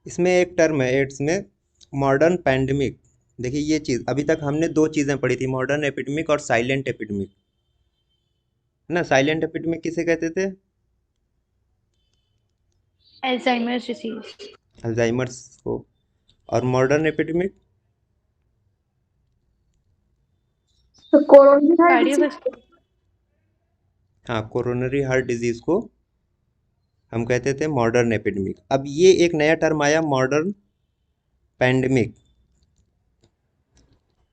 इसमें एक टर्म है एड्स में, मॉडर्न पैंडेमिक। देखिए ये चीज अभी तक हमने दो चीजें पढ़ी थी, मॉडर्न एपिडेमिक और साइलेंट एपिडेमिक, है ना। साइलेंट एपिडेमिक किसे कहते थे? Alzheimer's disease. अल्जाइमर्स को। और मॉडर्न एपिडेमिक? तो कोरोना डिसीज। कार्डियोवास्कुलर। हाँ, कोरोनरी हार्ट डिजीज को हम कहते थे मॉडर्न एपिडेमिक। अब ये एक नया टर्म आया, मॉडर्न पैंडेमिक।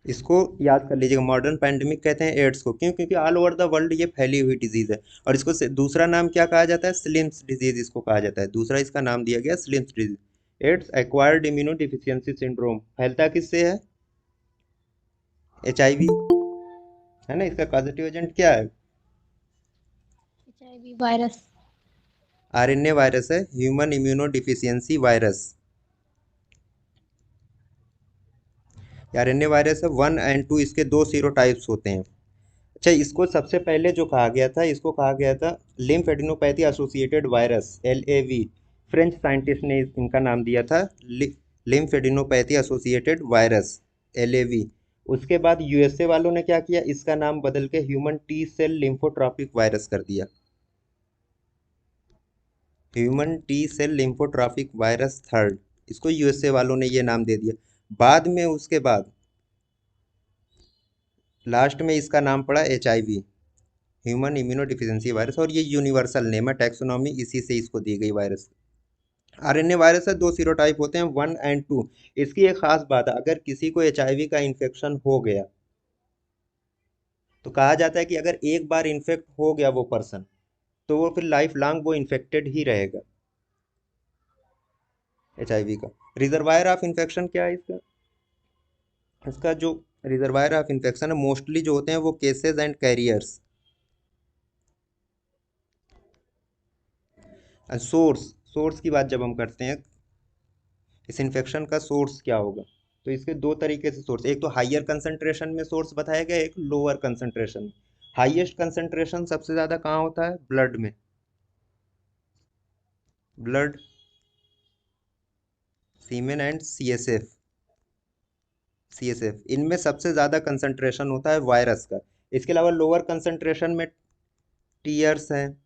इसको याद कर लीजिएगा, मॉडर्न पैंडेमिक कहते हैं एड्स को। क्यों? क्योंकि ऑल ओवर द वर्ल्ड ये फैली हुई डिजीज है। और इसको दूसरा नाम क्या कहा जाता है? स्लिम्स डिजीज इसको कहा जाता है। दूसरा इसका नाम दिया गया Slims disease. Ads acquired immuno deficiency syndrome. फैलता किससे है? HIV, है ना। इसका पॉजिटिव एजेंट क्या है? HIV virus. RNA वायरस है, human immuno deficiency virus. RNA virus है 1 और 2, इसके दो सीरोटाइप्स होते हैं। अच्छा, इसको सबसे पहले जो कहा गया था, इसको कहा गया था lymph adenopathy associated virus, LAV। French scientist ने इनका नाम दिया था lymph adenopathy associated virus, LAV। उसके बाद USA वालों ने क्या किया, इसका नाम बदल के human T cell lymphotropic virus कर दिया। Human T cell lymphotropic virus third, इसको USA वालों ने ये नाम दे दिया। बाद में उसके बाद लास्ट में इसका नाम पड़ा HIV, human immuno deficiency virus. और ये यूनिवर्सल नेम है, टैक्सोनॉमी इसी से इसको दी गई वायरस। RNA वायरस है, दो सीरोटाइप होते हैं, 1 और 2। इसकी एक खास बात है, अगर किसी को HIV का इन्फेक्शन हो गया तो कहा जाता है कि अगर एक बार इन्फेक्ट हो गया वो पर्सन, तो वो फिर लाइफ लॉन्ग वो इन्फेक्टेड ही रहेगा। HIV का रिजर्वायर ऑफ इन्फेक्शन क्या है इसका? इसका जो रिजर्वायर ऑफ इन्फेक्शन है, मोस्टली जो होते हैं वो cases and carriers. Source, source की बात जब हम करते हैं, इस इन्फेक्शन का सोर्स क्या होगा, तो इसके दो तरीके से सोर्स, एक तो हाइयर कंसंट्रेशन में सोर्स बताया गया, एक लोअर कंसंट्रेशन में। हाईएस्ट कंसंट्रेशन सबसे ज़्यादा कहाँ होता है? ब्लड में। ब्लड, सीमेन एंड CSF, इनमें सबसे ज़्यादा कंसंट्रेशन होता है वायरस का। इसके अलावा लोअर कंसंट्रेशन में टीयर्स है,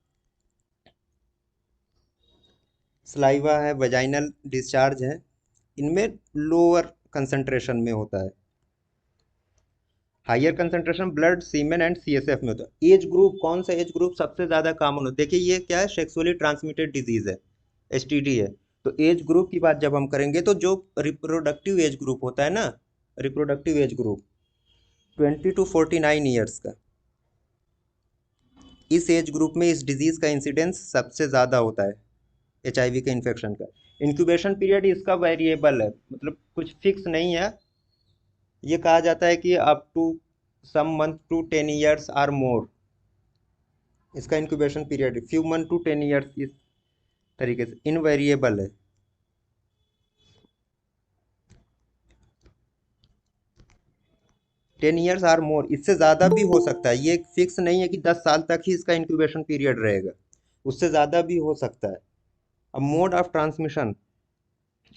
स्लाइवा है, वजाइनल डिस्चार्ज है, इनमें लोअर कंसंट्रेशन में होता है। Higher concentration blood, semen and CSF में होता है। एज ग्रुप, कौन सा एज ग्रुप सबसे ज्यादा कॉमन होता है? देखिए ये क्या है, सेक्सुअली ट्रांसमिटेड डिजीज है, STD है। तो एज ग्रुप की बात जब हम करेंगे, तो जो रिप्रोडक्टिव एज ग्रुप होता है ना, reproductive age group 20 to 49 years का, इस एज ग्रुप में इस डिजीज का इंसिडेंस सबसे ज्यादा होता है, HIV के इन्फेक्शन का। इंक्यूबेशन पीरियड इसका वेरिएबल है, मतलब कुछ फिक्स नहीं है। ये कहा जाता है कि up to some month to 10 years or more, इसका incubation period few month to 10 years, इस तरीके से इनवेरिएबल है। 10 ईयर्स आर मोर, इससे ज़्यादा भी हो सकता है, ये फिक्स नहीं है कि 10 साल तक ही इसका इंक्यूबेशन पीरियड रहेगा, उससे ज़्यादा भी हो सकता है। अब मोड ऑफ ट्रांसमिशन,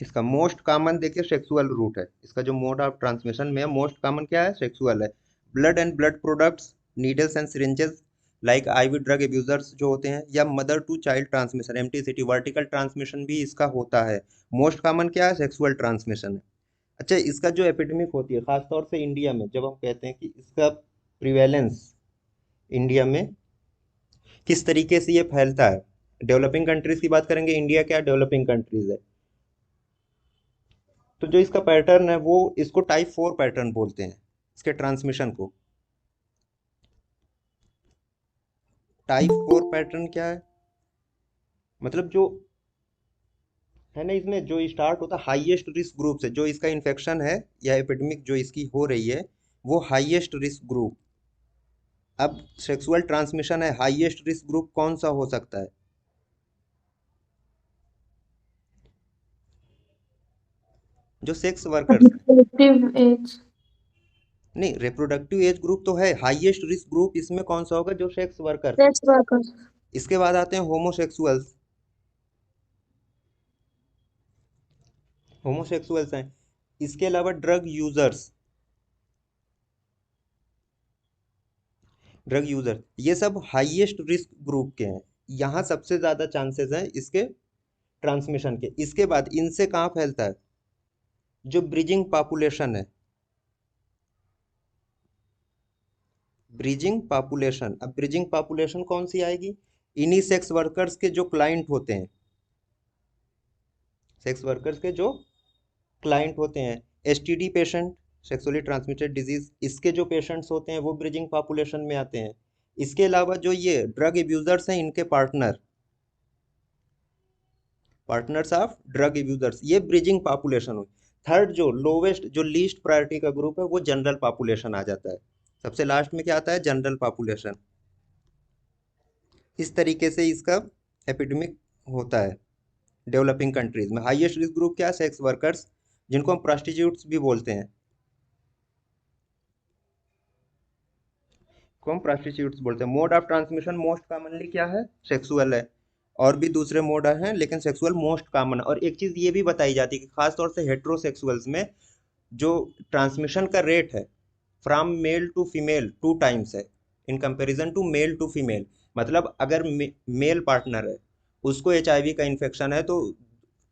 इसका मोस्ट कॉमन देखिए सेक्सुअल रूट है। इसका जो मोड ऑफ ट्रांसमिशन में मोस्ट कॉमन क्या है? सेक्सुअल है। Blood and blood products, needles and syringes, like IV drug abusers जो होते हैं, या mother to child transmission, MTCT, vertical transmission भी इसका होता है। मोस्ट कॉमन क्या है? सेक्सुअल ट्रांसमिशन है। अच्छा, इसका जो एपिडेमिक होती है खासतौर से इंडिया में, जब हम कहते हैं कि इसका प्रिवेलेंस इंडिया में किस तरीके से ये फैलता है, डेवलपिंग कंट्रीज की बात करेंगे, इंडिया क्या डेवलपिंग कंट्रीज है, तो जो इसका पैटर्न है वो इसको टाइप 4 पैटर्न बोलते हैं, इसके ट्रांसमिशन को। टाइप 4 पैटर्न क्या है? मतलब जो है ना, इसमें जो स्टार्ट होता है हाईएस्ट रिस्क ग्रुप से, जो इसका इन्फेक्शन है या एपिडेमिक जो इसकी हो रही है, वो हाईएस्ट रिस्क ग्रुप। अब सेक्सुअल ट्रांसमिशन है, हाईएस्ट रिस्क ग्रुप कौन सा हो सकता है? जो सेक्स वर्कर्स हैं। Reproductive age. नहीं, रिप्रोडक्टिव एज ग्रुप तो है, हाईएस्ट रिस्क ग्रुप इसमें कौन सा होगा? जो सेक्स वर्कर्स हैं। Sex workers. इसके बाद आते हैं होमोसेक्सुअल्स। होमोसेक्सुअल्स हैं। इसके अलावा ड्रग यूजर्स, ये सब हाईएस्ट रिस्क ग्रुप के हैं। यहाँ सबसे ज़्यादा चांसेस हैं इसके ट्रांसमिशन के। इसके बाद इनसे कहाँ फैलता है, जो ब्रिजिंग पॉपुलेशन है, ब्रिजिंग पॉपुलेशन। अब ब्रिजिंग पॉपुलेशन कौन सी आएगी, इन्हीं सेक्स वर्कर्स के जो क्लाइंट होते हैं, सेक्स वर्कर्स के जो क्लाइंट होते हैं। STD patient, sexually transmitted disease, इसके जो पेशेंट्स होते हैं वो ब्रिजिंग पॉपुलेशन में आते हैं। इसके अलावा जो ये ड्रग एब्यूजर्स हैं, इनके पार्टनर्स ऑफ ड्रग एब्यूजर्स, ये ब्रिजिंग पॉपुलेशन हुई। थर्ड जो लोवेस्ट, जो लीस्ट प्रायोरिटी का ग्रुप है, वो जनरल पॉपुलेशन आ जाता है। सबसे लास्ट में क्या आता है, जनरल पॉपुलेशन। इस तरीके से इसका एपिडेमिक होता है डेवलपिंग कंट्रीज में। हाईएस्ट रिस्क ग्रुप क्या है, सेक्स वर्कर्स, जिनको हम प्रोस्टिट्यूट्स भी बोलते हैं, को हम प्रोस्टिट्यूट्स बोलते हैं। Mode of transmission most commonly क्या है, सेक्सुअल है। और भी दूसरे मोड हैं, लेकिन सेक्सुअल मोस्ट कॉमन है। और एक चीज़ ये भी बताई जाती है कि खासतौर से हेट्रोसेक्सुअल्स में जो ट्रांसमिशन का रेट है from male to female 2 times है in comparison to male to female. मतलब अगर मेल पार्टनर है, उसको एचआईवी का इन्फेक्शन है, तो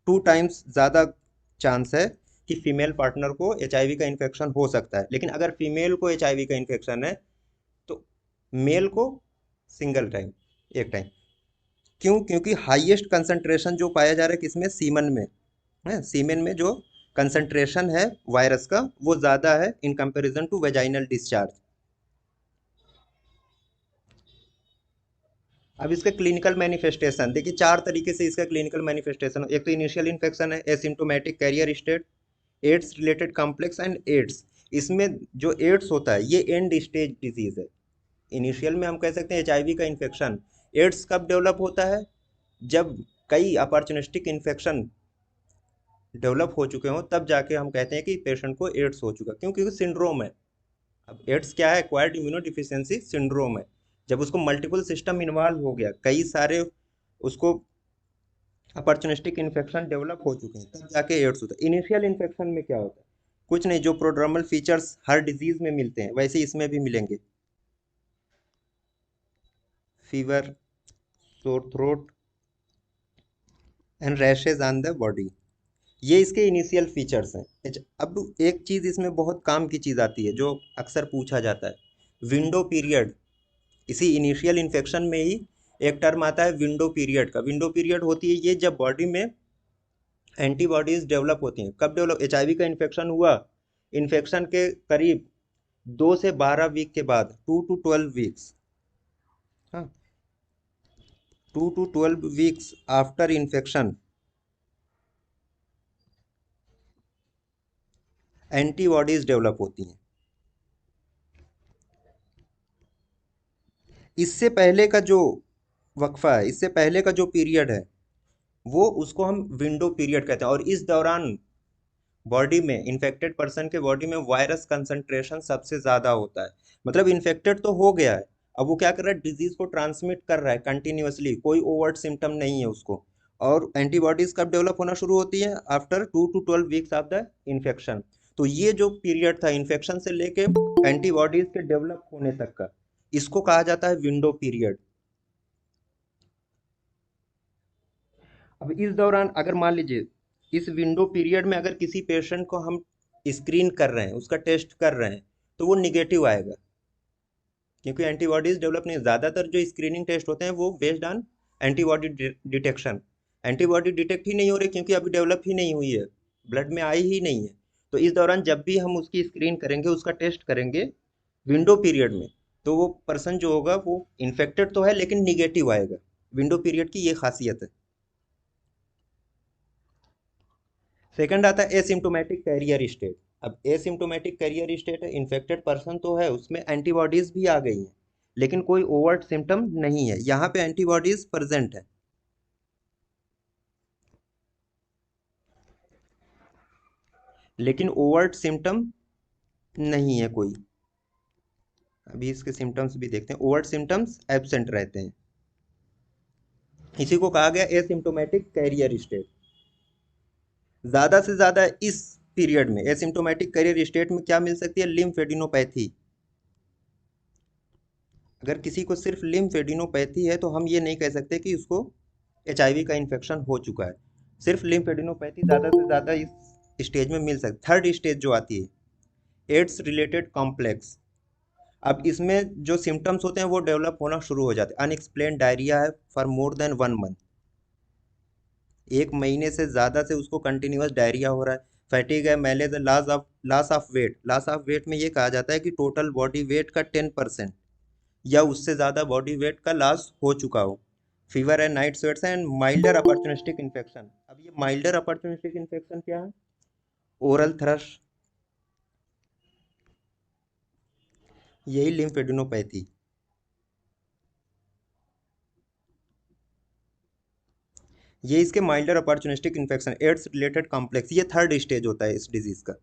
2 टाइम्स ज़्यादा चांस है कि फीमेल पार्टनर को एचआईवी का इन्फेक्शन हो सकता है। लेकिन अगर फीमेल को एचआईवी का इन्फेक्शन है तो मेल को सिंगल टाइम, एक टाइम। क्यों, क्योंकि हाईएस्ट कंसंट्रेशन जो पाया जा रहा है किसमें, सीमन में है। सीमेन में जो कंसंट्रेशन है वायरस का, वो ज़्यादा है in comparison to vaginal discharge. अब इसका क्लिनिकल मैनिफेस्टेशन देखिए, 4 तरीके से इसका क्लिनिकल मैनिफेस्टेशन। एक तो इनिशियल इन्फेक्शन है, asymptomatic carrier state, AIDS related complex and AIDS. इसमें जो एड्स होता है ये एंड स्टेज डिजीज है। इनिशियल में हम कह सकते हैं एचआईवी का इन्फेक्शन। एड्स कब डेवलप होता है, जब कई अपॉर्चुनिस्टिक इन्फेक्शन डेवलप हो चुके हों, तब जाके हम कहते हैं कि पेशेंट को एड्स हो चुका। क्यों, क्योंकि सिंड्रोम है। अब एड्स क्या है, एक्वायर्ड इम्यूनो डिफिशियंसी सिंड्रोम है। जब उसको मल्टीपल सिस्टम इन्वॉल्व हो गया, कई सारे उसको अपॉर्चुनिस्टिक इन्फेक्शन डेवलप हो चुके हैं, तब जाके एड्स होता है। इनिशियल इन्फेक्शन में क्या होता है, कुछ नहीं, जो प्रोड्रोमल फीचर्स हर डिजीज में मिलते हैं वैसे इसमें भी मिलेंगे। Fever, sore throat and rashes on the body, ये इसके इनिशियल फीचर्स हैं। अब एक चीज़ इसमें बहुत काम की चीज़ आती है जो अक्सर पूछा जाता है, विंडो पीरियड। इसी इनिशियल इन्फेक्शन में ही एक टर्म आता है विंडो पीरियड का। विंडो पीरियड होती है ये जब बॉडी में एंटीबॉडीज डेवलप होती हैं। कब डेवलप, एचआईवी का इन्फेक्शन हुआ, इन्फेक्शन के करीब 2 से 12 वीक के बाद, 2 to 12 वीक्स, हाँ, 2 to 12 weeks after infection antibodies develop होती हैं। इससे पहले का जो वक्फा है, इससे पहले का जो पीरियड है, वो उसको हम विंडो पीरियड कहते हैं। और इस दौरान बॉडी में, इन्फेक्टेड पर्सन के बॉडी में वायरस कंसंट्रेशन सबसे ज़्यादा होता है। मतलब इन्फेक्टेड तो हो गया है, अब वो क्या कर रहा है, डिजीज को ट्रांसमिट कर रहा है कंटिन्यूअसली, कोई ओवर्ट सिम्टम नहीं है उसको। और एंटीबॉडीज कब डेवलप होना शुरू होती है, after 2 to 12 weeks of the infection. तो ये जो पीरियड था इन्फेक्शन से लेके एंटीबॉडीज के डेवलप होने तक का, इसको कहा जाता है विंडो पीरियड। अब इस दौरान अगर मान लीजिए इस विंडो पीरियड में अगर किसी पेशेंट को हम स्क्रीन कर रहे हैं, उसका टेस्ट कर रहे हैं, तो वो निगेटिव आएगा, क्योंकि एंटीबॉडीज डेवलप नहीं। ज़्यादातर जो स्क्रीनिंग टेस्ट होते हैं वो based on antibody detection. Antibody detect ही नहीं हो रही क्योंकि अभी डेवलप ही नहीं हुई है, ब्लड में आई ही नहीं है। तो इस दौरान जब भी हम उसकी स्क्रीन करेंगे, उसका टेस्ट करेंगे विंडो पीरियड में, तो वो पर्सन जो होगा वो इन्फेक्टेड तो है लेकिन निगेटिव आएगा। विंडो पीरियड की ये खासियत है। सेकंड आता है एसिम्टोमेटिक कैरियर स्टेट। अब एसिम्टोमेटिक कैरियर स्टेट है, इन्फेक्टेड पर्सन तो है, उसमें एंटीबॉडीज भी आ गई हैं, लेकिन कोई ओवर्ट सिम्टम नहीं है। यहाँ पे एंटीबॉडीज प्रेजेंट है, लेकिन ओवर्ट सिम्टम नहीं है कोई। अभी इसके सिम्टम्स भी देखते हैं, ओवर्ट सिम्टम्स एब्सेंट रहते हैं। इसी को कहा गया एसिम्टोमेटिक कैरियर स्टेट। ज़्यादा से ज़्यादा इस पीरियड में एसिम्टोमेटिक करियर स्टेट में क्या मिल सकती है? लिम्फेडिनोपैथी। अगर किसी को सिर्फ लिम्फेडिनोपैथी है तो हम ये नहीं कह सकते कि उसको एचआईवी का इन्फेक्शन हो चुका है। सिर्फ लिम्फेडिनोपैथी ज़्यादा से ज़्यादा इस स्टेज में मिल सकती। थर्ड स्टेज जो आती है एड्स रिलेटेड कॉम्प्लेक्स। अब इसमें जो सिम्टम्स होते हैं वो डेवलप होना शुरू हो जाते हैं। अनएक्सप्लेन डायरिया है फॉर मोर देन 1 मंथ, 1 महीने से ज़्यादा से उसको कंटिन्यूअस डायरिया हो रहा है। फैटिग है, मैलेज है, लॉस ऑफ वेट में ये कहा जाता है कि टोटल बॉडी वेट का 10% या उससे ज़्यादा बॉडी वेट का लॉस हो चुका हो। फीवर है, नाइट स्वेट्स है, एंड माइल्डर अपॉर्चुनिस्टिक इन्फेक्शन। अब ये माइल्डर अपॉर्चुनिस्टिक इन्फेक्शन क्या है? ओरल थ्रश, यही लिम्फेडिनोपैथी। ये इसके milder opportunistic infection, AIDS related complex, ये थर्ड स्टेज होता है इस डिजीज का।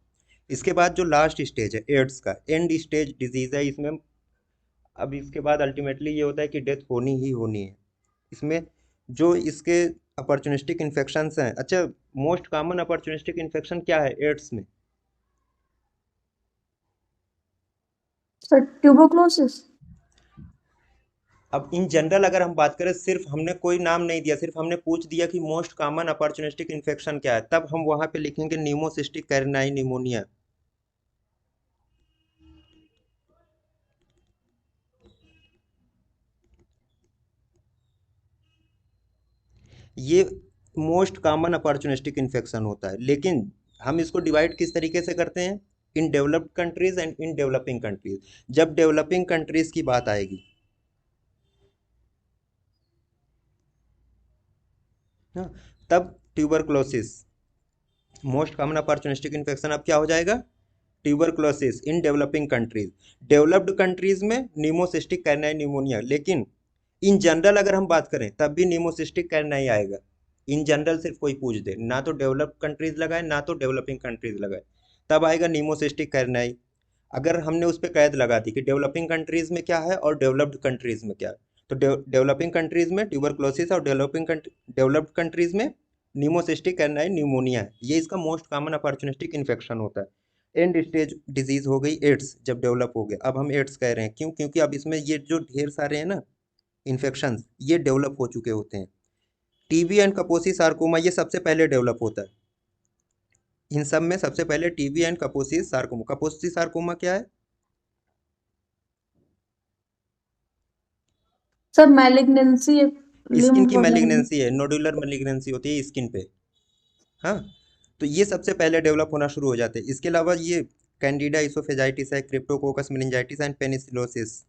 इसके बाद जो लास्ट स्टेज है एड्स का, एंड स्टेज डिजीज है। इसमें अब इसके बाद अल्टीमेटली ये होता है कि डेथ होनी ही होनी है। इसमें जो इसके अपॉर्चुनिस्टिक इन्फेक्शंस हैं, अच्छा, मोस्ट कॉमन अपॉर्चुनिस्टिक इन्फेक्शन क्या है एड्स में? Sir tuberculosis. अब इन जनरल अगर हम बात करें, सिर्फ हमने कोई नाम नहीं दिया, सिर्फ हमने पूछ दिया कि मोस्ट कॉमन अपॉर्चुनिस्टिक इन्फेक्शन क्या है, तब हम वहां पे लिखेंगे न्यूमोसिस्टिक कैरिनाई निमोनिया। ये मोस्ट कॉमन अपॉर्चुनिस्टिक इन्फेक्शन होता है। लेकिन हम इसको डिवाइड किस तरीके से करते हैं? In developed countries and in developing countries. जब डेवलपिंग कंट्रीज की बात आएगी, हाँ, तब tuberculosis most common opportunistic infection अब क्या हो जाएगा? Tuberculosis in developing countries. Developed countries में न्यूमोसिस्टिक कैरिनाई न्यूमोनिया। लेकिन इन जनरल अगर हम बात करें तब भी न्यूमोसिस्टिक कैरिनाई आएगा। इन जनरल सिर्फ कोई पूछ दे, ना तो डेवलप्ड कंट्रीज लगाए ना तो डेवलपिंग कंट्रीज लगाए, तब आएगा न्यूमोसिस्टिक कैरिनाई। अगर हमने उस पर कैद लगा दी कि डेवलपिंग कंट्रीज में क्या है और डेवलप्ड कंट्रीज में क्या है, तो डेवलपिंग कंट्रीज में ट्यूबरक्लोसिस और डेवलप्ड कंट्रीज में न्यूमोसिस्टिक कैरिनाई न्यूमोनिया है। ये इसका मोस्ट कॉमन अपॉर्चुनिस्टिक इन्फेक्शन होता है। एंड स्टेज डिजीज हो गई एड्स, जब डेवलप हो गया। अब हम एड्स कह रहे हैं क्यों? क्योंकि अब इसमें ये जो ढेर सारे हैं ना इन्फेक्शंस, ये डेवलप हो चुके होते हैं। टीबी एंड कपोसी सार्कोमा ये सबसे पहले डेवलप होता है। इन सब में सबसे पहले टीबी एंड कपोसी सार्कोमा। कपोसी सार्कोमा क्या है? सर मैलिग्नेंसी स्किन लिम्फ की वगैरह में। मैलिग्नेंसी है, नोडुलर मैलिग्नेंसी होती है स्किन पे। हाँ, तो ये सबसे पहले डेवलप होना शुरू हो जाते हैं। इसके अलावा ये कैंडिडा इसोफेजाइटिस है, क्रिप्टोकोकस मेनिंजाइटिस एंड पेनिसिलोसिस,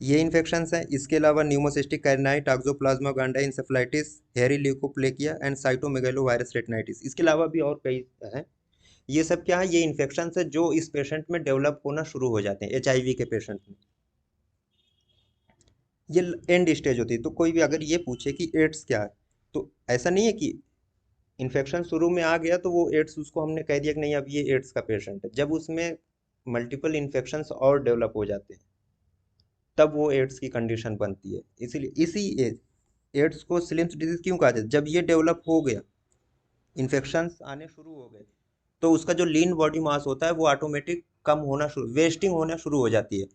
ये इन्फेक्शंस हैं। इसके अलावा न्यूमोसिस्टिक कैरिनाई, टॉक्सोप्लाज्मा गांडा इंसेफलाइटिस, हेरी leukoplakia and cytomegalo virus retinitis. इसके अलावा भी और कई हैं। ये सब क्या है? ये इन्फेक्शंस है जो इस पेशेंट में डेवलप होना शुरू हो जाते हैं, एचआईवी के पेशेंट में। ये एंड स्टेज होती है। तो कोई भी अगर ये पूछे कि एड्स क्या है, तो ऐसा नहीं है कि इन्फेक्शन शुरू में आ गया तो वो एड्स, उसको हमने कह दिया कि नहीं अब ये एड्स का पेशेंट है। जब उसमें मल्टीपल इन्फेक्शंस और डेवलप हो जाते हैं तब वो एड्स की कंडीशन बनती है। इसीलिए इसी एज एड्स को स्लिम्स डिजीज क्यों कहा जाता है? जब ये डेवलप हो गया, इन्फेक्शंस आने शुरू हो गए, तो उसका जो लीन बॉडी मास होता है वो ऑटोमेटिक कम होना शुरू, वेस्टिंग होना शुरू हो जाती है।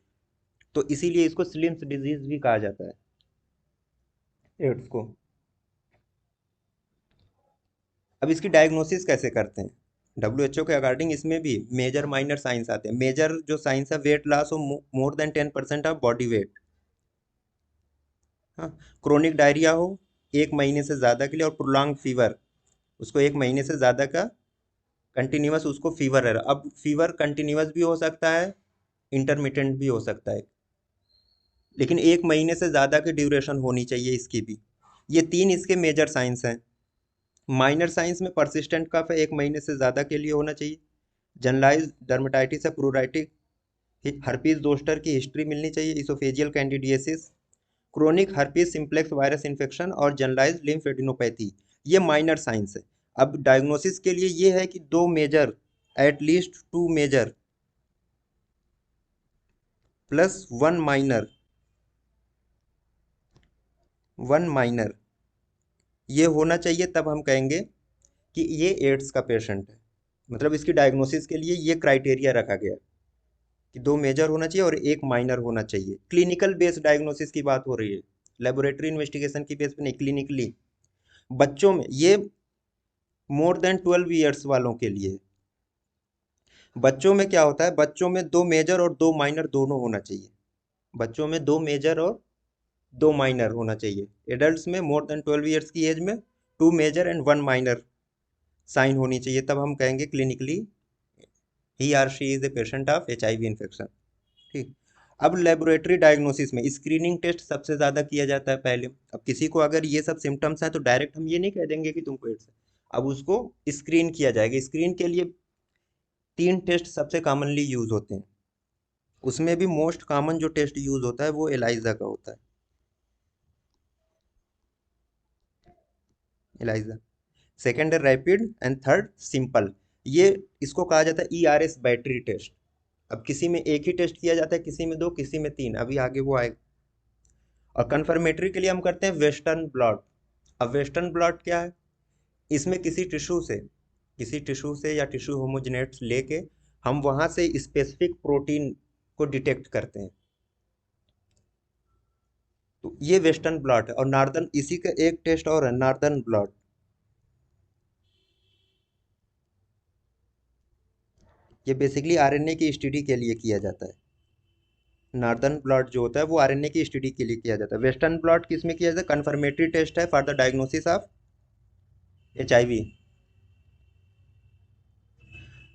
तो इसीलिए इसको स्लिम्स डिजीज भी कहा जाता है एड्स को। अब इसकी डायग्नोसिस कैसे करते हैं? WHO के अकॉर्डिंग इसमें भी मेजर माइनर साइंस आते हैं। मेजर जो साइंस है, वेट लॉस हो more than 10% of body weight, हाँ, क्रोनिक डायरिया हो 1 महीने से ज़्यादा के लिए, और प्रोलॉन्ग फीवर, उसको 1 महीने से ज़्यादा का कंटिन्यूअस उसको फीवर है। अब फीवर कंटिन्यूअस भी हो सकता है, इंटरमिटेंट भी हो सकता है, लेकिन 1 महीने से ज़्यादा की ड्यूरेशन होनी चाहिए इसकी भी। ये तीन इसके मेजर साइंस हैं। माइनर साइंस में परसिस्टेंट कफ है, 1 महीने से ज़्यादा के लिए होना चाहिए। जनरलाइज डर्मेटाइटिस है, प्लूराइटिक हर्पीज जोस्टर की हिस्ट्री मिलनी चाहिए, oesophageal candidiasis, chronic herpes simplex virus infection और जनरलाइज लिम्फेडिनोपैथी, ये माइनर साइंस है। अब डायग्नोसिस के लिए ये है कि दो major, at least two major plus one minor ये होना चाहिए, तब हम कहेंगे कि ये एड्स का पेशेंट है, मतलब इसकी डायग्नोसिस के लिए ये क्राइटेरिया रखा गया कि 2 मेजर होना चाहिए और 1 माइनर होना चाहिए। क्लिनिकल बेस्ड डायग्नोसिस की बात हो रही है, लेबोरेटरी इन्वेस्टिगेशन की बेस पे नहीं, क्लिनिकली। बच्चों में ये मोर देन 12 ईयर्स वालों के लिए। बच्चों में क्या होता है, बच्चों में 2 मेजर और 2 माइनर दोनों होना चाहिए। बच्चों में 2 मेजर और 2 माइनर होना चाहिए। एडल्ट्स में मोर देन 12 ईयर्स की एज में 2 मेजर एंड 1 माइनर साइन होनी चाहिए, तब हम कहेंगे clinically he or she is a patient of HIV infection. ठीक। अब लेबोरेटरी डायग्नोसिस में स्क्रीनिंग टेस्ट सबसे ज़्यादा किया जाता है पहले। अब किसी को अगर ये सब सिम्टम्स हैं तो डायरेक्ट हम ये नहीं कह देंगे कि तुमको एड्स है, अब उसको स्क्रीन किया जाएगा। स्क्रीन के लिए 3 टेस्ट सबसे कॉमनली यूज होते हैं, उसमें भी मोस्ट कॉमन जो टेस्ट यूज होता है वो एलाइजा का होता है। एलाइजा, सेकेंड है रैपिड एंड थर्ड सिंपल। ये इसको कहा जाता है ERS बैटरी टेस्ट। अब किसी में एक ही टेस्ट किया जाता है, किसी में 2, किसी में 3, अभी आगे वो आएगा। और कन्फर्मेटरी के लिए हम करते हैं वेस्टर्न ब्लॉट। अब वेस्टर्न ब्लॉट क्या है, इसमें किसी टिश्यू से या टिश्यू होमोजेनेट्स लेके हम वहां से स्पेसिफिक प्रोटीन को डिटेक्ट करते हैं, तो ये वेस्टर्न ब्लॉट है। और नॉर्दर्न, इसी का एक टेस्ट और है नॉर्दर्न ब्लॉट। ये बेसिकली RNA की स्टडी के लिए किया जाता है। नॉर्दर्न ब्लॉट जो होता है वो RNA की स्टडी के लिए किया जाता है। वेस्टर्न ब्लॉट किस में किया जाता है, कन्फर्मेटरी टेस्ट है for the diagnosis of HIV।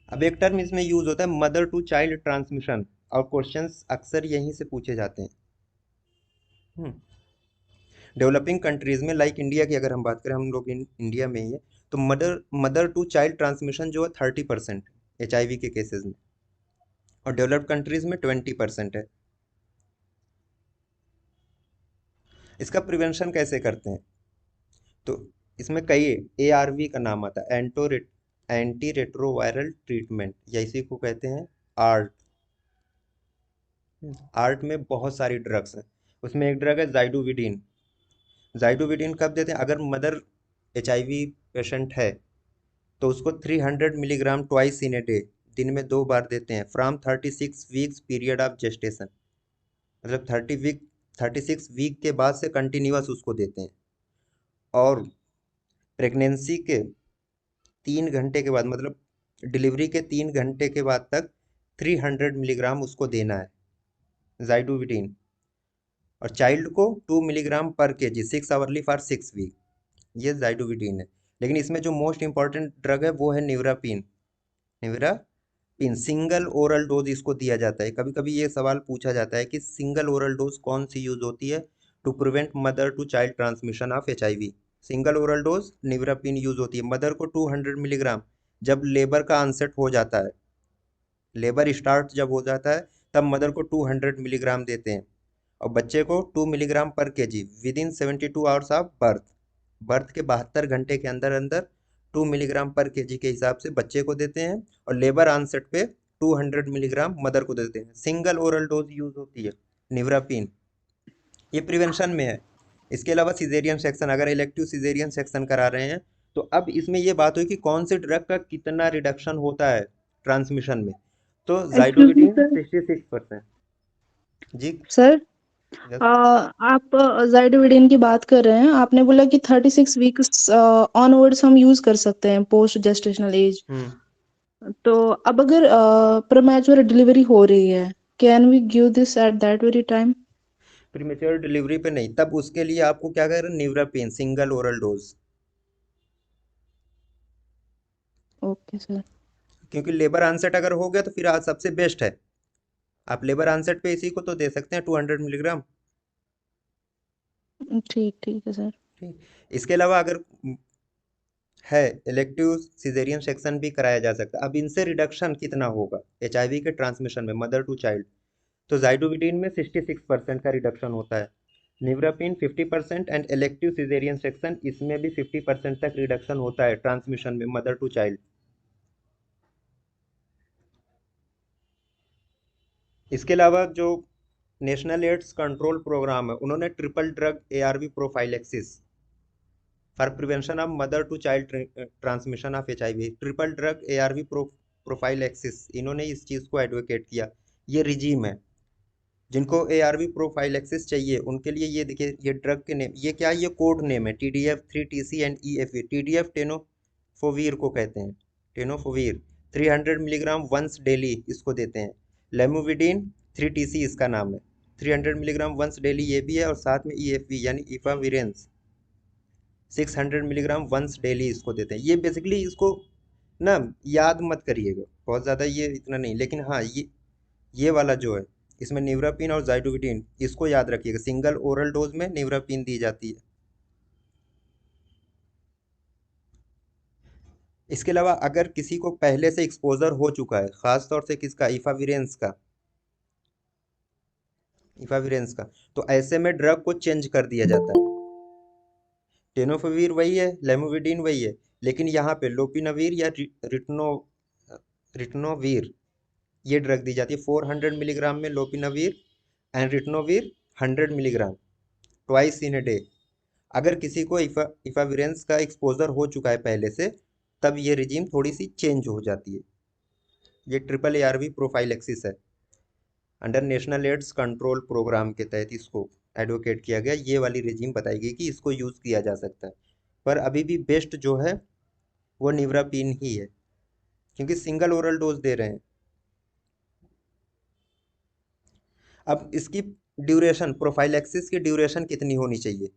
अब एक टर्म इसमें यूज होता है मदर टू चाइल्ड ट्रांसमिशन, और क्वेश्चंस अक्सर यहीं से पूछे जाते हैं। डेवलपिंग कंट्रीज में लाइक इंडिया की अगर हम बात करें, हम लोग इंडिया में ही है, तो मदर टू चाइल्ड ट्रांसमिशन जो है 30% HIV के केसेस में, और डेवलप्ड कंट्रीज में 20% है। इसका प्रिवेंशन कैसे करते हैं, तो इसमें कई ARV का नाम आता है, एंटी रेट्रोवायरल ट्रीटमेंट, या इसी को कहते हैं आर्ट। आर्ट में बहुत सारी ड्रग्स हैं, उसमें एक ड्रग है जाइडोविडिन। जाइडोविडिन कब देते हैं, अगर मदर HIV पेशेंट है तो उसको 300 milligram twice in a day, दिन में 2 बार देते हैं, from 36 weeks period of gestation. मतलब 36 वीक के बाद से कंटिन्यूअस उसको देते हैं। और प्रेगनेंसी के 3 घंटे के बाद, मतलब डिलीवरी के 3 घंटे के बाद तक 300 मिलीग्राम उसको देना है जाइडोविडिन। और चाइल्ड को 2 मिलीग्राम पर केजी 6 आवरली फॉर 6 वीक, ये जाइडोविडिन है। लेकिन इसमें जो मोस्ट इंपॉर्टेंट ड्रग है वो है निवरापिन। निवरापिन सिंगल ओरल डोज इसको दिया जाता है। कभी कभी ये सवाल पूछा जाता है कि सिंगल ओरल डोज कौन सी यूज होती है to prevent mother to child transmission of HIV। Single oral dose nevirapine use होती है। मदर को 200 मिलीग्राम जब लेबर का ऑनसेट हो जाता है, लेबर स्टार्ट जब हो जाता है, तब मदर को 200 मिलीग्राम देते हैं, और बच्चे को 2 मिलीग्राम पर KG with in 72 hours of birth. Birth के 72 घंटे के अंदर अंदर 2 मिलीग्राम पर केजी के हिसाब से बच्चे को देते हैं, और लेबर ऑनसेट पे 200 मिलीग्राम मदर को देते हैं। सिंगल ओरल डोज यूज होती है निवरापिन, ये प्रिवेंशन में है। इसके अलावा सिजेरियन सेक्शन, अगर इलेक्टिव सिजेरियन सेक्शन करा रहे हैं तो अब इसमें ये बात हुई कि कौन से ड्रग का कितना रिडक्शन होता है ट्रांसमिशन में, तो एक्सक्यूज मी जाइडोविडिन सर। 66%। जी। Sir, yes. आप जाइडोविडिन की बात कर रहे हैं, आपने बोला कि 36 वीक्स ऑनवर्ड्स हम यूज कर सकते हैं पोस्ट जेस्टेशनल एज। तो अब अगर प्रीमैच्योर डिलीवरी हो रही है, can we give this at that very time? Premature delivery पे नहीं, तब उसके लिए आपको क्या करें, nevirapine single oral dose. Okay sir. क्योंकि लेबर आंसेट अगर हो गया तो फिर आज सबसे बेस्ट है, आप लेबर आंसेट पे इसी को तो दे सकते हैं 200 मिलीग्राम। ठीक ठीक है सर। ठीक। इसके अलावा अगर है इलेक्टिव सिजेरियन सेक्शन भी कराया जा सकता है। अब इनसे रिडक्शन कितना होगा HIV के ट्रांसमिशन में मदर टू चाइल्ड, तो जाइडोविडिन में 66% का रिडक्शन होता है, निवरापिन 50%, एंड इलेक्टिव सिजेरियन सेक्शन इसमें भी 50% तक रिडक्शन होता है ट्रांसमिशन में मदर टू चाइल्ड। इसके अलावा जो नेशनल एड्स कंट्रोल प्रोग्राम है, उन्होंने triple drug ARV prophylaxis for prevention of mother to child transmission of HIV, triple drug ARV prophylaxis, इन्होंने इस चीज़ को एडवोकेट किया। ये रिजीम है, जिनको ARV प्रोफाइलैक्सिस चाहिए उनके लिए ये देखिए, ये ड्रग के नेम, ये क्या है, ये कोड नेम है TDF 3TC and EFE। TDF टेनोफोवीर को कहते हैं, टेनोफोवीर 300 मिलीग्राम वंस डेली इसको देते हैं। लेमोविडिन 3TC इसका नाम है, 300 मिलीग्राम वंस डेली ये भी है, और साथ में EFE यानी इफाविरेंस 600 मिलीग्राम वंस डेली इसको देते हैं। ये बेसिकली इसको ना याद मत करिएगा बहुत ज़्यादा, ये इतना नहीं, लेकिन हाँ ये वाला जो है इसमें निवरापिन और जाइडोविटिन, इसको याद रखिएगा। सिंगल ओरल डोज में निवरापिन दी जाती है। इसके अलावा अगर किसी को पहले से एक्सपोजर हो चुका है, खास तौर से किसका, इफाविरेंस का, तो ऐसे में ड्रग को चेंज कर दिया जाता है। टेनोफविर वही है, लेमोविडिन वही है, लेकिन यहाँ पे लोपिनावीर या रिटनोवीर ये ड्रग दी जाती है। 400 मिलीग्राम में lopinavir and ritonavir 100 milligram twice in a day. अगर किसी को इफाविरेंस का एक्सपोजर हो चुका है पहले से, तब ये रिजीम थोड़ी सी चेंज हो जाती है। ये ट्रिपल ARV प्रोफाइलैक्सिस है, under national AIDS control program के तहत इसको एडवोकेट किया गया। ये वाली रिजीम बताई गई कि इसको यूज़ किया जा सकता है, पर अभी भी बेस्ट जो है वो निवरापिन ही है, क्योंकि सिंगल ओरल डोज दे रहे हैं। अब इसकी ड्यूरेशन, प्रोफाइलैक्सिस की ड्यूरेशन कितनी होनी चाहिए,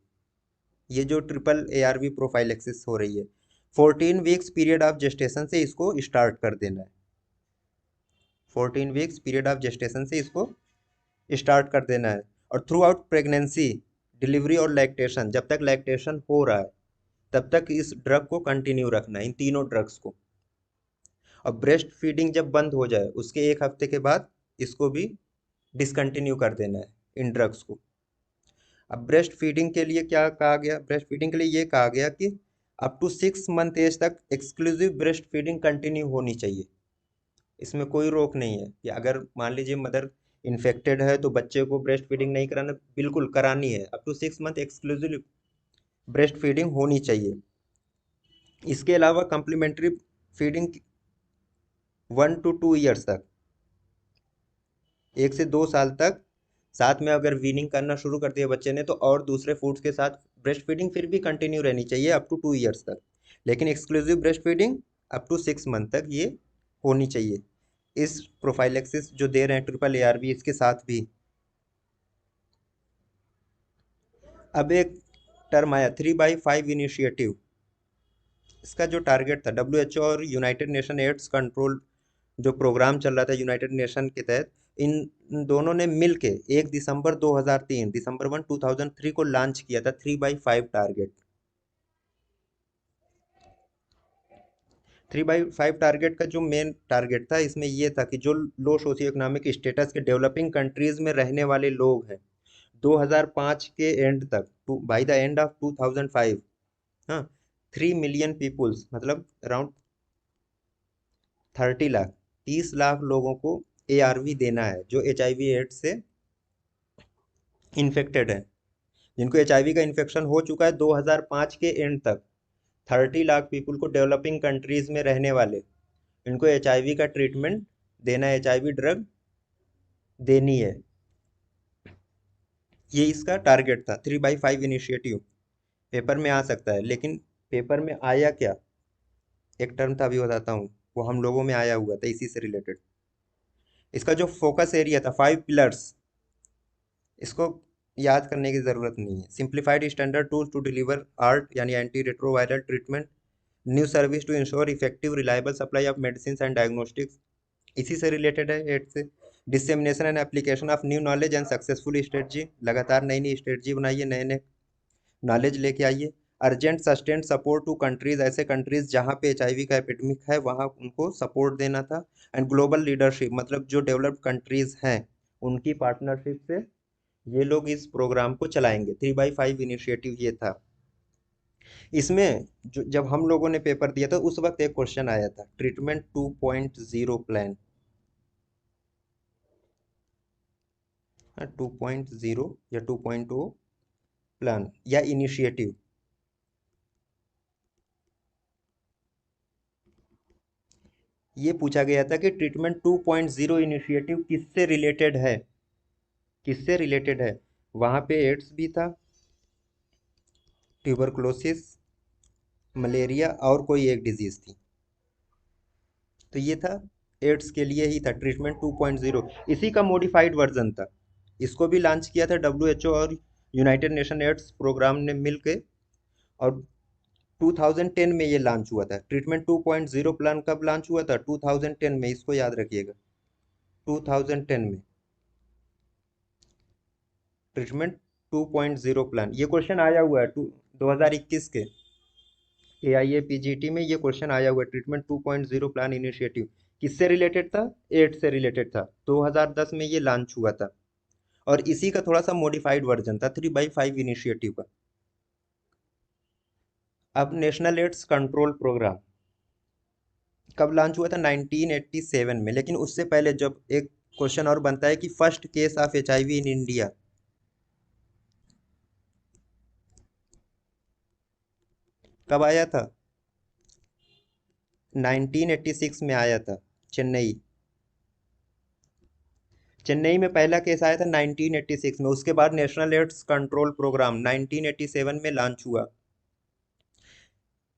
ये जो ट्रिपल ARV प्रोफाइलैक्सिस हो रही है, 14 वीक्स पीरियड ऑफ जेस्टेशन से इसको स्टार्ट कर देना है। 14 वीक्स पीरियड ऑफ जेस्टेशन से इसको स्टार्ट कर देना है, और थ्रू आउट प्रेगनेंसी, डिलीवरी और लैक्टेशन, जब तक लैक्टेशन हो रहा है तब तक इस ड्रग को कंटिन्यू रखना है, इन तीनों ड्रग्स को। और ब्रेस्ट फीडिंग जब बंद हो जाए उसके 1 हफ्ते के बाद इसको भी डिसकंटिन्यू कर देना है, इन ड्रग्स को। अब ब्रेस्ट फीडिंग के लिए क्या कहा गया, ब्रेस्ट फीडिंग के लिए ये कहा गया कि अप टू 6 मंथ एज तक एक्सक्लूसिव ब्रेस्ट फीडिंग कंटिन्यू होनी चाहिए। इसमें कोई रोक नहीं है कि अगर मान लीजिए मदर इन्फेक्टेड है तो बच्चे को ब्रेस्ट फीडिंग नहीं कराना, बिल्कुल करानी है। Up to 6 month exclusive breast feeding होनी चाहिए। इसके अलावा कम्प्लीमेंट्री फीडिंग 1 to 2 ईयर्स तक, 1 से 2 साल तक, साथ में अगर वीनिंग करना शुरू कर दिया बच्चे ने तो और दूसरे फूड्स के साथ ब्रेस्ट फीडिंग फिर भी कंटिन्यू रहनी चाहिए अप टू 2 ईयर्स तक, लेकिन exclusive breast feeding up to 6 month तक ये होनी चाहिए। इस प्रोफाइलैक्सिस जो दे रहे हैं ट्रिपल ARV, इसके साथ भी अब एक टर्म आया 3x5 इनिशिएटिव। इसका जो टारगेट था, WHO और यूनाइटेड नेशन एड्स कंट्रोल जो प्रोग्राम चल रहा था यूनाइटेड नेशन के तहत, इन दोनों ने मिलके 1 दिसंबर 2003, दिसंबर 1 2003 को लॉन्च किया था 3x5 टारगेट। 3x5 टारगेट का जो मेन टारगेट था इसमें ये था कि जो लो सोशियो इकोनॉमिक स्टेटस के डेवलपिंग कंट्रीज में रहने वाले लोग हैं, 2005 के एंड तक, बाय द एंड ऑफ 2005, हाँ, 3 मिलियन पीपुल्स, मतलब अराउंड 30 लाख लोगों को ARV देना है जो HIV एड्स से इन्फेक्टेड है। जिनको HIV का इन्फेक्शन हो चुका है 2005 के एंड तक, 30 लाख पीपुल को, डेवलपिंग कंट्रीज में रहने वाले, इनको HIV का ट्रीटमेंट देना है, HIV ड्रग देनी है। ये इसका टारगेट था 3x5 इनिशिएटिव। पेपर में आ सकता है, लेकिन पेपर में आया क्या, एक टर्म था अभी बताता हूँ, वो हम लोगों में आया हुआ था इसी से रिलेटेड। इसका जो फोकस एरिया था 5 पिलर्स, इसको याद करने की ज़रूरत नहीं है। Simplified standard tools to deliver ART यानी anti retroviral treatment, new service to ensure effective reliable supply of medicine and diagnostics, इसी से रिलेटेड है एड से। Dissemination and application of new knowledge and successful strategy, लगातार नई नई स्ट्रेटजी बनाइए, नए नए नॉलेज लेके आइए। Urgent sustained support to countries, ऐसे कंट्रीज जहाँ पे HIV का एपिडेमिक है वहाँ उनको सपोर्ट देना था। एंड ग्लोबल लीडरशिप, मतलब जो डेवलप्ड कंट्रीज हैं उनकी पार्टनरशिप से ये लोग इस प्रोग्राम को चलाएंगे। 3x5 इनिशिएटिव ये था। इसमें जो जब हम लोगों ने पेपर दिया था उस वक्त एक क्वेश्चन आया था, ट्रीटमेंट 2.0 प्लान, 2.0 या 2.0 प्लान या इनिशिएटिव, ये पूछा गया था कि ट्रीटमेंट 2.0 इनिशिएटिव किससे रिलेटेड है, किससे रिलेटेड है। वहाँ पे एड्स भी था, ट्यूबरकुलोसिस, मलेरिया और कोई एक डिजीज थी। तो ये था एड्स के लिए ही था ट्रीटमेंट 2.0, इसी का मॉडिफाइड वर्जन था। इसको भी लॉन्च किया था WHO और यूनाइटेड नेशन एड्स प्रोग्राम ने मिलके, और 2010 में ये लॉन्च हुआ था। ट्रीटमेंट 2.0 प्लान कब लॉन्च हुआ था? 2010 में, इसको याद रखिएगा, 2010 में ट्रीटमेंट 2.0 प्लान। ये क्वेश्चन आया हुआ है 2021 के AIA-PGT में, ये क्वेश्चन आया हुआ है। ट्रीटमेंट 2.0 प्लान इनिशिएटिव किससे रिलेटेड था? एड्स से रिलेटेड था। 2010 में ये लॉन्च हुआ था, और इसी का थोड़ा सा मॉडिफाइड वर्जन था 3/5 इनिशिएटिव का। अब नेशनल एड्स कंट्रोल प्रोग्राम कब लॉन्च हुआ था? 1987 में। लेकिन उससे पहले जब एक क्वेश्चन और बनता है कि first case of HIV in India कब आया था? 1986 में आया था, चेन्नई। चेन्नई में पहला केस आया था 1986 में। उसके बाद नेशनल एड्स कंट्रोल प्रोग्राम 1987 में लॉन्च हुआ।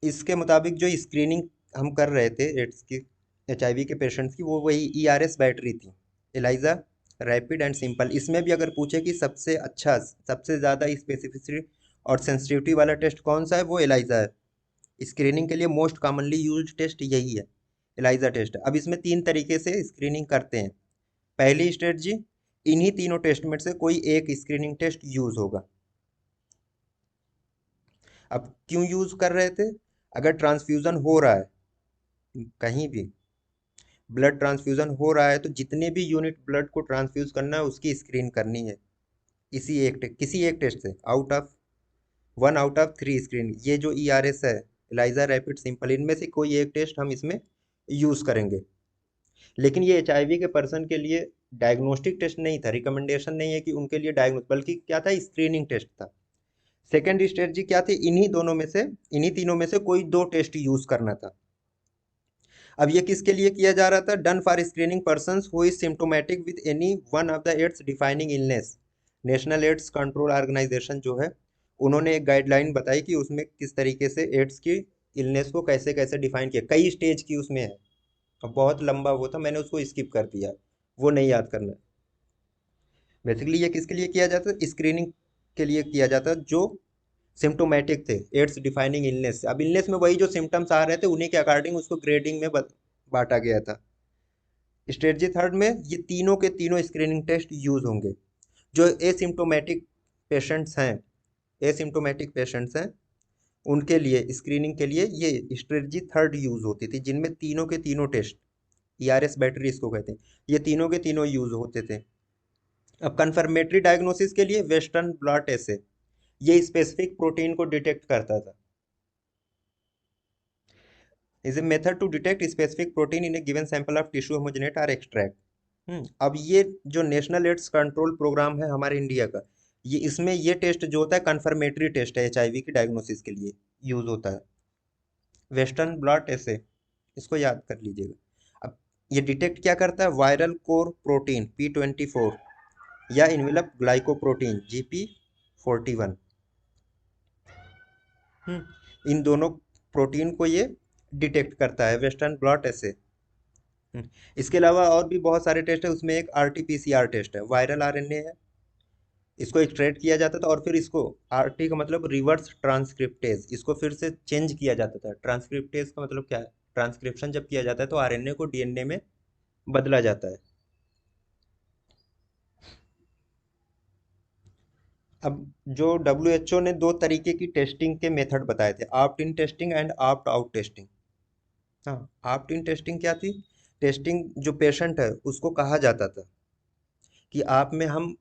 इसके मुताबिक जो स्क्रीनिंग हम कर रहे थे एड्स की, HIV के पेशेंट्स की, वो वही ERS बैटरी थी, एलाइजा रैपिड एंड सिंपल। इसमें भी अगर पूछे कि सबसे अच्छा, सबसे ज़्यादा स्पेसिफिसिटी और सेंसिटिविटी वाला टेस्ट कौन सा है, वो एलाइजा है। स्क्रीनिंग के लिए मोस्ट कॉमनली यूज्ड टेस्ट यही है, एलाइजा टेस्ट। अब इसमें 3 तरीके से स्क्रीनिंग करते हैं। पहली स्ट्रेटजी, इन्हीं तीनों टेस्ट में से कोई एक स्क्रीनिंग टेस्ट यूज होगा। अब क्यों यूज कर रहे थे? अगर ट्रांसफ्यूजन हो रहा है, कहीं भी ब्लड ट्रांसफ्यूजन हो रहा है, तो जितने भी यूनिट ब्लड को ट्रांसफ्यूज करना है उसकी स्क्रीन करनी है किसी एक टेस्ट से, वन आउट ऑफ 3 स्क्रीन। ये जो ERS है, एलाइजा रैपिड सिंपल, इनमें से कोई एक टेस्ट हम इसमें यूज करेंगे। लेकिन ये HIV के पर्सन के लिए डायग्नोस्टिक टेस्ट नहीं था, रिकमेंडेशन नहीं है कि उनके लिए डायग्नोस, बल्कि क्या था? स्क्रीनिंग टेस्ट था। सेकेंड स्ट्रेटजी क्या थी? इन्हीं तीनों में से कोई 2 टेस्ट यूज करना था। अब ये किसके लिए किया जा रहा था? Done for screening person who is symptomatic with any one of the AIDS defining illness. National AIDS control organization जो है, उन्होंने एक गाइडलाइन बताई कि उसमें किस तरीके से एड्स की इलनेस को कैसे कैसे डिफाइन किया। कई स्टेज की उसमें है, अब बहुत लंबा वो था, मैंने उसको स्किप कर दिया, वो नहीं याद करना। बेसिकली ये किसके लिए किया जाता है? स्क्रीनिंग के लिए किया जाता है जो सिम्टोमेटिक थे एड्स डिफाइनिंग इलनेस। अब इलनेस में वही जो सिम्टम्स आ रहे थे उन्हीं के अकॉर्डिंग उसको ग्रेडिंग में बांटा गया था। स्ट्रेटजी थर्ड में ये तीनों के तीनों स्क्रीनिंग टेस्ट यूज होंगे। जो एसिम्टोमेटिक पेशेंट्स हैं उनके लिए स्क्रीनिंग के लिए ये स्ट्रेटजी थर्ड यूज होती थी, जिनमें तीनों के तीनों टेस्ट, ERS बैटरी इसको कहते हैं, ये तीनों के तीनों यूज होते थे। अब कंफर्मेटरी डायग्नोसिस के लिए वेस्टर्न ब्लॉट ऐसे, ये स्पेसिफिक प्रोटीन को डिटेक्ट करता था। Is a method to detect specific protein in a given sample of tissue homogenate और एक्सट्रैक्ट। अब ये जो नेशनल एड्स कंट्रोल प्रोग्राम है हमारे इंडिया का, ये इसमें ये टेस्ट जो होता है कंफर्मेटरी टेस्ट है, HIV की डायग्नोसिस के लिए यूज होता है। वेस्टर्न ब्लॉट ऐसे, इसको याद कर लीजिएगा। अब ये डिटेक्ट क्या करता है? वायरल कोर प्रोटीन P24 या इन्वेलप ग्लाइकोप्रोटीन GP41। इन दोनों प्रोटीन को ये डिटेक्ट करता है, वेस्टर्न ब्लॉट ऐसे। इसके अलावा और भी बहुत सारे टेस्ट है, उसमें एक RT-PCR टेस्ट है, वायरल RNA है, इसको एक्सट्रैक्ट किया जाता था और फिर इसको, RT का मतलब रिवर्स ट्रांसक्रिप्टेज, इसको फिर से चेंज किया जाता था। ट्रांसक्रिप्टेज का मतलब क्या है? ट्रांसक्रिप्शन जब किया जाता है तो RNA को DNA में बदला जाता है। अब जो WHO ने 2 तरीके की टेस्टिंग के मेथड बताए थे, opt in testing and opt out testing. हाँ, ऑप्ट इन टेस्टिंग क्या थी? टेस्टिंग जो पेशेंट है उसको कहा जाता था कि आप में हम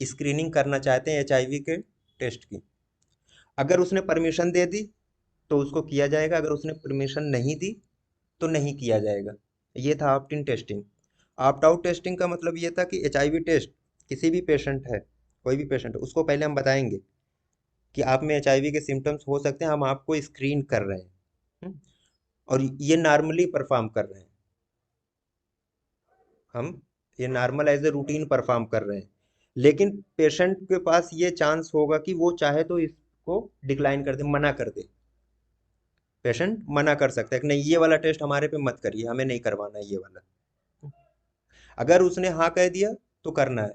स्क्रीनिंग करना चाहते हैं HIV के टेस्ट की। अगर उसने परमिशन दे दी तो उसको किया जाएगा, अगर उसने परमिशन नहीं दी तो नहीं किया जाएगा। ये था opt in testing. Opt out testing का मतलब ये था कि HIV टेस्ट, किसी भी पेशेंट है, कोई भी पेशेंट है, उसको पहले हम बताएंगे कि आप में HIV के सिम्टम्स हो सकते हैं, हम आपको स्क्रीन कर रहे हैं। और ये नॉर्मली परफॉर्म कर रहे हैं। हम ये normal as a routine perform कर रहे हैं, लेकिन पेशेंट के पास ये चांस होगा कि वो चाहे तो इसको डिक्लाइन कर दे, मना कर दे। पेशेंट मना कर सकता है कि नहीं, ये वाला टेस्ट हमारे पे मत करिए, हमें नहीं करवाना है ये वाला। अगर उसने हाँ कह दिया तो करना है।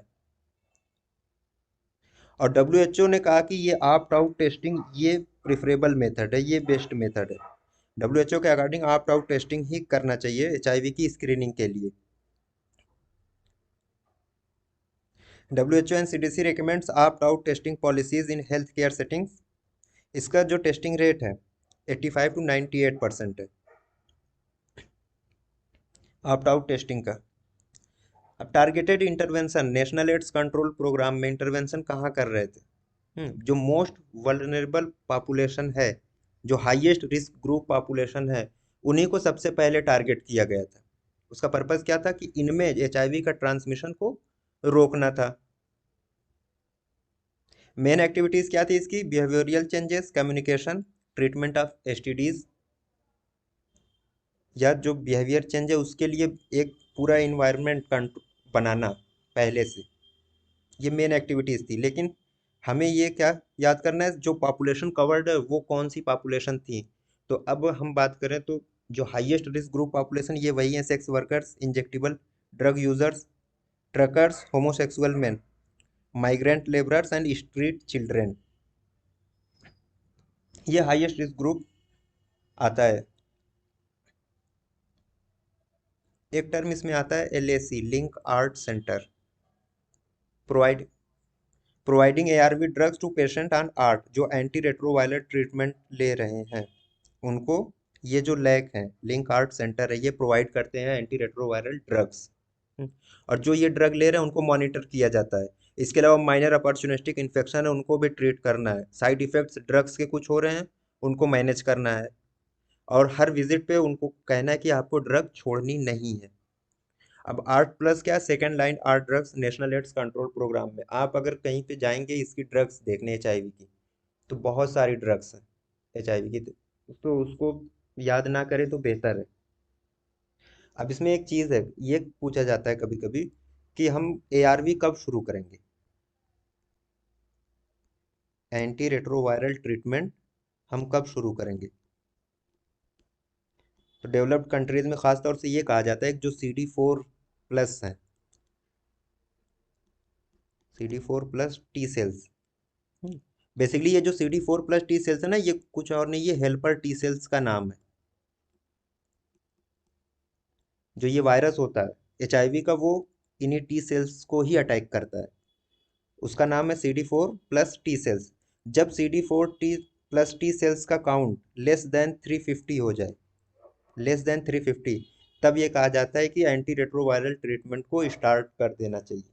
और डब्ल्यूएचओ ने कहा कि ये ऑप्ट आउट टेस्टिंग ये प्रिफरेबल मेथड है, ये बेस्ट मेथड है। डब्ल्यूएचओ के अकॉर्डिंग ऑप्ट आउट टेस्टिंग ही करना चाहिए एचआईवी की स्क्रीनिंग के लिए। WHO and CDC recommends opt out testing policies in health care settings। इसका जो टेस्टिंग रेट है 85 to 98% है ऑप्ट आउट टेस्टिंग का। अब targeted intervention national AIDS control program में इंटरवेंशन कहाँ कर रहे थे? जो मोस्ट वल्नरेबल पॉपुलेशन है, जो हाईएस्ट रिस्क ग्रुप पॉपुलेशन है, उन्हीं को सबसे पहले टारगेट किया गया था। उसका पर्पस क्या था कि इनमें एचआईवी का ट्रांसमिशन को रोकना था। मेन एक्टिविटीज क्या थी इसकी? Behavioural changes, communication, treatment of STDs, या जो बिहेवियर चेंज है उसके लिए एक पूरा इन्वायरमेंट बनाना पहले से, ये मेन एक्टिविटीज थी। लेकिन हमें ये क्या याद करना है, जो पॉपुलेशन कवर्ड है वो कौन सी पॉपुलेशन थी। तो अब हम बात करें तो जो हाईएस्ट रिस्क ग्रुप पॉपुलेशन ये वही है: sex workers, injectable drug users, truckers, homosexual man, migrant labourers and street children. ये हाईएस्ट रिस्क ग्रुप आता है। एक टर्म इसमें आता है LAC, link ART centre, providing ARV drugs to patient on ART, जो एंटी रेट्रोवायरल ट्रीटमेंट ले रहे हैं उनको ये जो लैक है, लिंक आर्ट सेंटर है, ये प्रोवाइड करते हैं एंटी रेट्रोवायरल ड्रग्स। और जो ये ड्रग ले रहे हैं उनको मॉनिटर किया जाता है। इसके अलावा माइनर अपॉर्चुनिस्टिक इन्फेक्शन है, उनको भी ट्रीट करना है। साइड इफेक्ट्स ड्रग्स के कुछ हो रहे हैं, उनको मैनेज करना है। और हर विजिट पे उनको कहना है कि आपको ड्रग छोड़नी नहीं है। अब आर्ट प्लस क्या? Second line ART drugs national AIDS control program में आप अगर कहीं पे जाएंगे इसकी ड्रग्स देखने एचआईवी की, तो बहुत सारी ड्रग्स हैं एचआईवी की, तो उसको याद ना करें तो बेहतर है। अब इसमें एक चीज़ है, ये पूछा जाता है कभी कभी कि हम ARV कब शुरू करेंगे, एंटी रेट्रोवायरल ट्रीटमेंट हम कब शुरू करेंगे। तो डेवलप्ड कंट्रीज में खासतौर से ये कहा जाता है कि जो CD4+ हैं, CD4+ टी सेल्स, बेसिकली ये जो CD4+ टी सेल्स है ना, ये कुछ और नहीं, ये हेल्पर टी सेल्स का नाम है। जो ये वायरस होता है एचआईवी का, वो इन्हीं टी सेल्स को ही अटैक करता है। उसका नाम है CD4+ टी सेल्स। जब CD4+ टी सेल्स का काउंट लेस देन 350 हो जाए, लेस देन 350, तब ये कहा जाता है कि एंटी रेट्रोवायरल ट्रीटमेंट को स्टार्ट कर देना चाहिए।